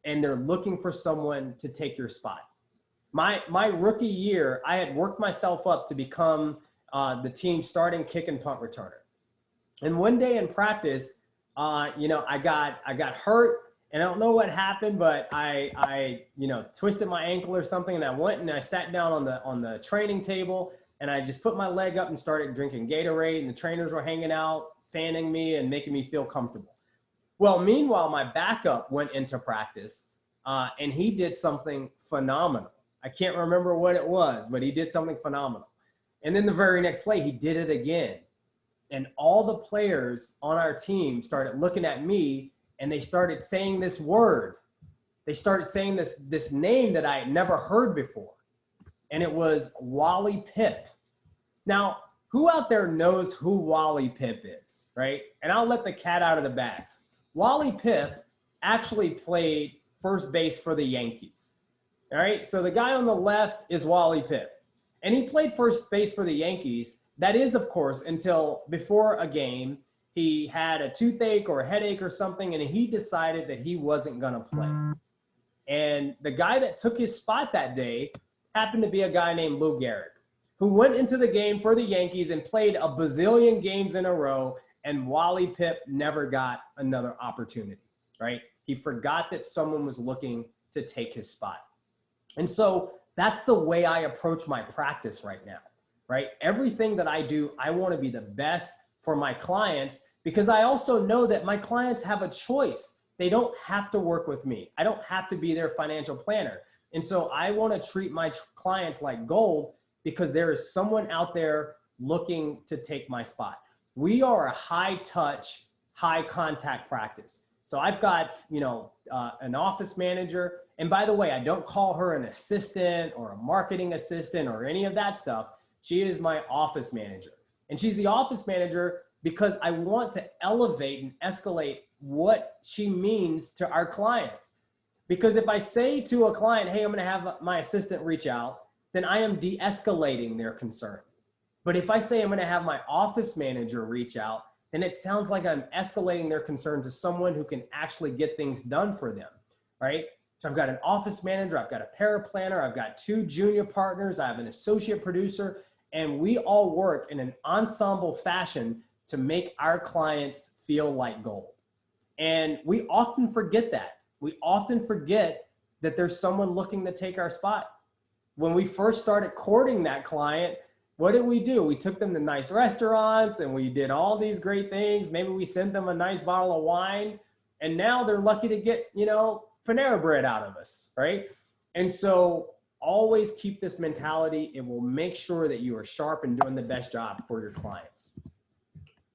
And they're looking for someone to take your spot. My rookie year, I had worked myself up to become the team's starting kick and punt returner. And one day in practice, you know, I got hurt. And I don't know what happened, but I you know, twisted my ankle or something, and I went and I sat down on the training table, and I just put my leg up and started drinking Gatorade, and the trainers were hanging out, fanning me and making me feel comfortable. Well, meanwhile, my backup went into practice, and he did something phenomenal. I can't remember what it was, but he did something phenomenal. And then the very next play, he did it again. And all the players on our team started looking at me, and they started saying this word. They started saying this name that I had never heard before. And it was Wally Pipp. Now, who out there knows who Wally Pipp is, right? And I'll let the cat out of the bag. Wally Pipp actually played first base for the Yankees. All right, so the guy on the left is Wally Pipp. And he played first base for the Yankees. That is, of course, until before a game, he had a toothache or a headache or something, and he decided that he wasn't going to play. And the guy that took his spot that day happened to be a guy named Lou Gehrig, who went into the game for the Yankees and played a bazillion games in a row, and Wally Pipp never got another opportunity, right? He forgot that someone was looking to take his spot. And so that's the way I approach my practice right now, right? Everything that I do, I want to be the best for my clients, because I also know that my clients have a choice. They don't have to work with me. I don't have to be their financial planner. And so I want to treat my clients like gold, because there is someone out there looking to take my spot. We are a high touch, high contact practice. So I've got, you know, an office manager. And by the way, I don't call her an assistant or a marketing assistant or any of that stuff. She is my office manager. And she's the office manager because I want to elevate and escalate what she means to our clients. Because if I say to a client, hey, I'm going to have my assistant reach out, then I am de-escalating their concern. But if I say I'm going to have my office manager reach out, then it sounds like I'm escalating their concern to someone who can actually get things done for them, right? So I've got an office manager, I've got a paraplanner, I've got 2 junior partners, I have an associate producer, and we all work in an ensemble fashion to make our clients feel like gold. And we often forget that. We often forget that there's someone looking to take our spot. When we first started courting that client, what did we do? We took them to nice restaurants and we did all these great things. Maybe we sent them a nice bottle of wine, and now they're lucky to get, you know, Panera bread out of us, right? And so always keep this mentality. It will make sure that you are sharp and doing the best job for your clients.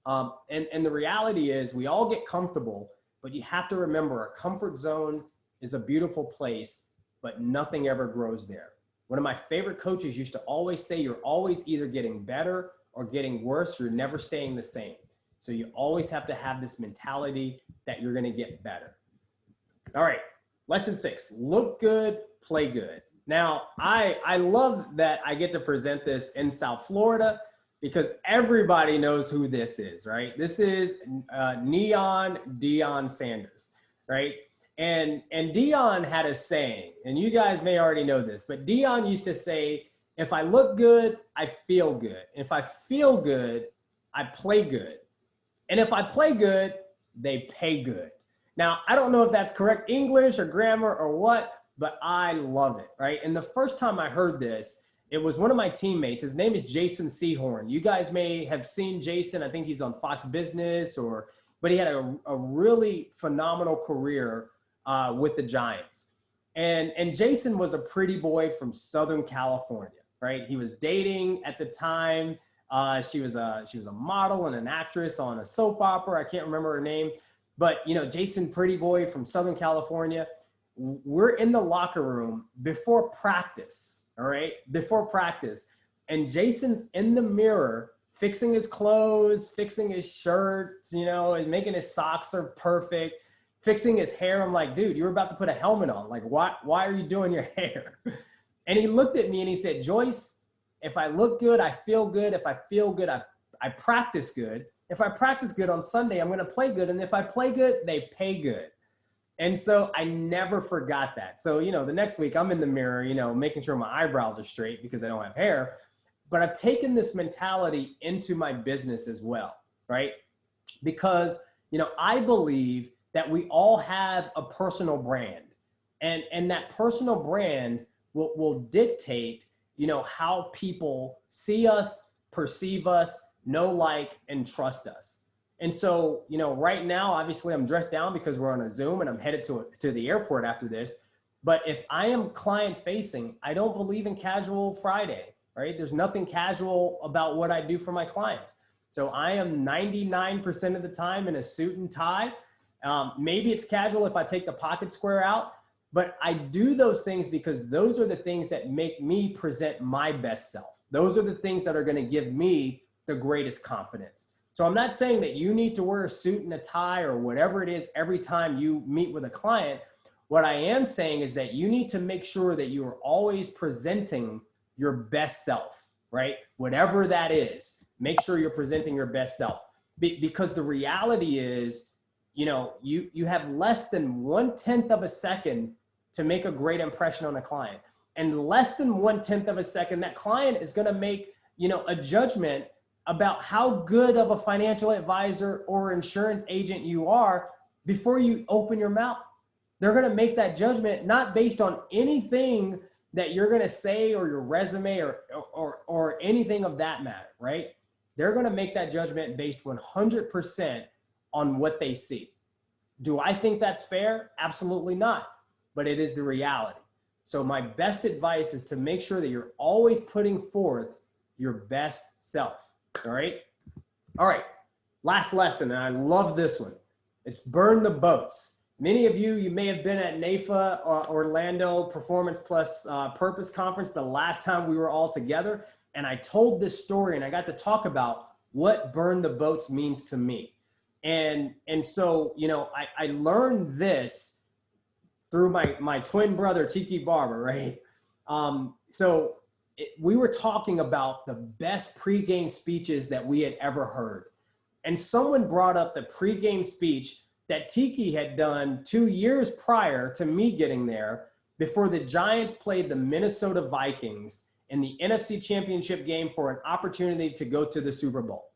And the reality is we all get comfortable, but you have to remember a comfort zone is a beautiful place, but nothing ever grows there. One of my favorite coaches used to always say, you're always either getting better or getting worse. You're never staying the same. So you always have to have this mentality that you're going to get better. All right. Lesson 6, look good, play good. Now, I love that I get to present this in South Florida because everybody knows who this is, right? This is Neon Deion Sanders, right? And Deion had a saying, and you guys may already know this, but Deion used to say, if I look good, I feel good. If I feel good, I play good. And if I play good, they pay good. Now, I don't know if that's correct English or grammar or what, but I love it, right? And the first time I heard this, it was one of my teammates. His name is Jason Sehorn. You guys may have seen Jason. I think he's on Fox Business, but he had a really phenomenal career with the Giants. And Jason was a pretty boy from Southern California, right? He was dating at the time. She was a model and an actress on a soap opera. I can't remember her name, but you know, Jason, pretty boy from Southern California. We're in the locker room before practice, all right? Before practice. And Jason's in the mirror, fixing his clothes, fixing his shirts, you know, and making his socks are perfect, fixing his hair. I'm like, dude, you're about to put a helmet on. Like, why are you doing your hair? And he looked at me and he said, Joyce, if I look good, I feel good. If I feel good, I practice good. If I practice good on Sunday, I'm going to play good. And if I play good, they pay good. And so I never forgot that. So, you know, the next week I'm in the mirror, you know, making sure my eyebrows are straight because I don't have hair. But I've taken this mentality into my business as well, right? Because, you know, I believe that we all have a personal brand. And that personal brand will dictate, you know, how people see us, perceive us, know, like, and trust us. And so, you know, right now, obviously I'm dressed down because we're on a Zoom and I'm headed to the airport after this. But if I am client facing, I don't believe in casual Friday, right? There's nothing casual about what I do for my clients. So I am 99% of the time in a suit and tie. Maybe it's casual if I take the pocket square out, but I do those things because those are the things that make me present my best self. Those are the things that are going to give me the greatest confidence. So I'm not saying that you need to wear a suit and a tie or whatever it is every time you meet with a client. What I am saying is that you need to make sure that you are always presenting your best self, right? Whatever that is, make sure you're presenting your best self. Because the reality is, you know, you have less than 1/10 of a second to make a great impression on a client. And less than 1/10 of a second, that client is going to make, you know, a judgment about how good of a financial advisor or insurance agent you are before you open your mouth. They're going to make that judgment not based on anything that you're going to say or your resume or anything of that matter, right? They're going to make that judgment based 100% on what they see. Do I think that's fair? Absolutely not, but it is the reality. So my best advice is to make sure that you're always putting forth your best self. All right. All right. Last lesson. And I love this one. It's burn the boats. Many of you may have been at NAFA Orlando Performance Plus Purpose Conference the last time we were all together. And I told this story and I got to talk about what burn the boats means to me. And so, you know, I learned this through my twin brother, Tiki Barber, right? So we were talking about the best pregame speeches that we had ever heard. And someone brought up the pregame speech that Tiki had done 2 years prior to me getting there, before the Giants played the Minnesota Vikings in the NFC Championship game for an opportunity to go to the Super Bowl.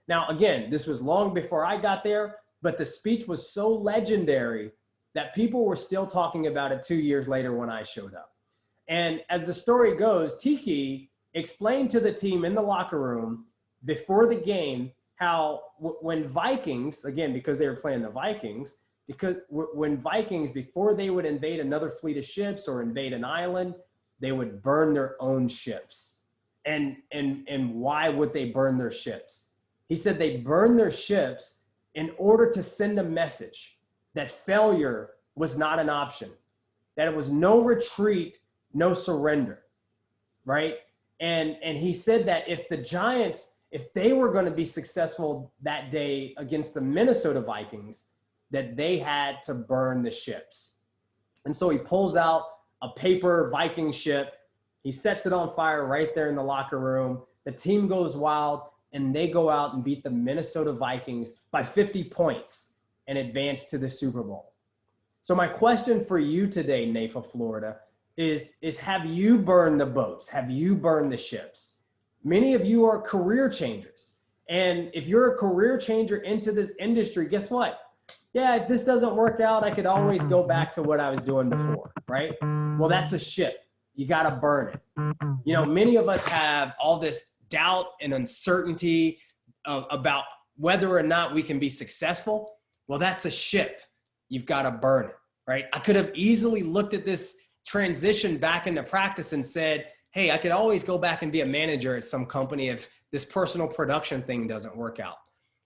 Now, again, this was long before I got there, but the speech was so legendary that people were still talking about it 2 years later when I showed up. And as the story goes, Tiki explained to the team in the locker room before the game how when Vikings, again, because they were playing the Vikings, because when Vikings, before they would invade another fleet of ships or invade an island, they would burn their own ships. And why would they burn their ships? He said they burned their ships in order to send a message that failure was not an option, that it was no retreat, no surrender, right? And he said that if the Giants, if they were going to be successful that day against the Minnesota Vikings, that they had to burn the ships. And so he pulls out a paper Viking ship. He sets it on fire right there in the locker room. The team goes wild, and they go out and beat the Minnesota Vikings by 50 points and advance to the Super Bowl. So my question for you today, NAFA Florida, is have you burned the boats? Have you burned the ships? Many of you are career changers. And if you're a career changer into this industry, guess what? Yeah, if this doesn't work out, I could always go back to what I was doing before, right? Well, that's a ship. You got to burn it. You know, many of us have all this doubt and uncertainty about whether or not we can be successful. Well, that's a ship. You've got to burn it, right? I could have easily looked at this transition back into practice and said, hey, I could always go back and be a manager at some company if this personal production thing doesn't work out.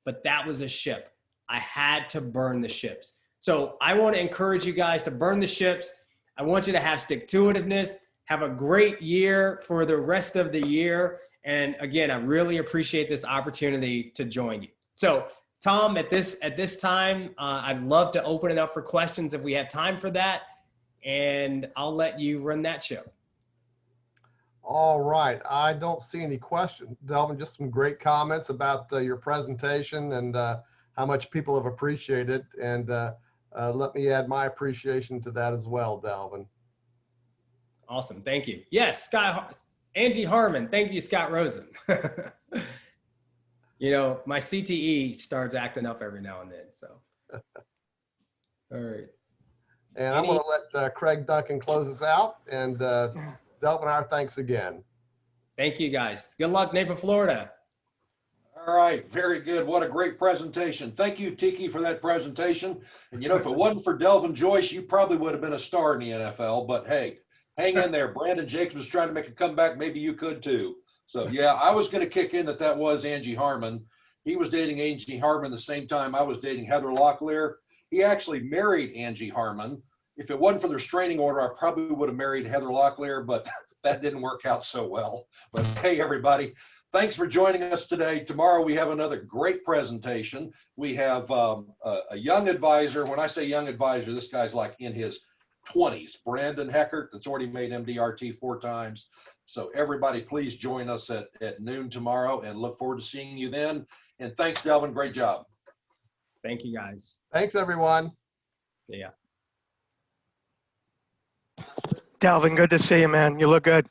But that was a ship. I had to burn the ships. So I want to encourage you guys to burn the ships. I want you to have stick-to-itiveness, have a great year for the rest of the year. And again, I really appreciate this opportunity to join you. So Tom, at this time, I'd love to open it up for questions if we have time for that. And I'll let you run that show. All right. I don't see any questions. Delvin, just some great comments about your presentation and how much people have appreciated. And let me add my appreciation to that as well, Delvin. Awesome. Thank you. Yes, Angie Harmon. Thank you, Scott Rosen. You know, my CTE starts acting up every now and then. So, all right. And I'm going to let Craig Duncan close us out. And Delvin, our thanks again. Thank you, guys. Good luck, NAFA Florida. All right, very good. What a great presentation. Thank you, Tiki, for that presentation. And you know, if it wasn't for DelvinJoyce, you probably would have been a star in the NFL. But hey, hang in there. Brandon Jacobs is trying to make a comeback. Maybe you could too. So yeah, I was going to kick in that was Angie Harmon. He was dating Angie Harmon the same time I was dating Heather Locklear. He actually married Angie Harmon. If it wasn't for their restraining order, I probably would have married Heather Locklear, but that didn't work out so well. But hey, everybody, thanks for joining us today. Tomorrow we have another great presentation. We have a young advisor. When I say young advisor, this guy's like in his 20s, Brandon Heckert, that's already made MDRT 4 times. So everybody, please join us at noon tomorrow and look forward to seeing you then. And thanks, Delvin. Great job. Thank you, guys. Thanks, everyone. See ya. Delvin, good to see you, man. You look good.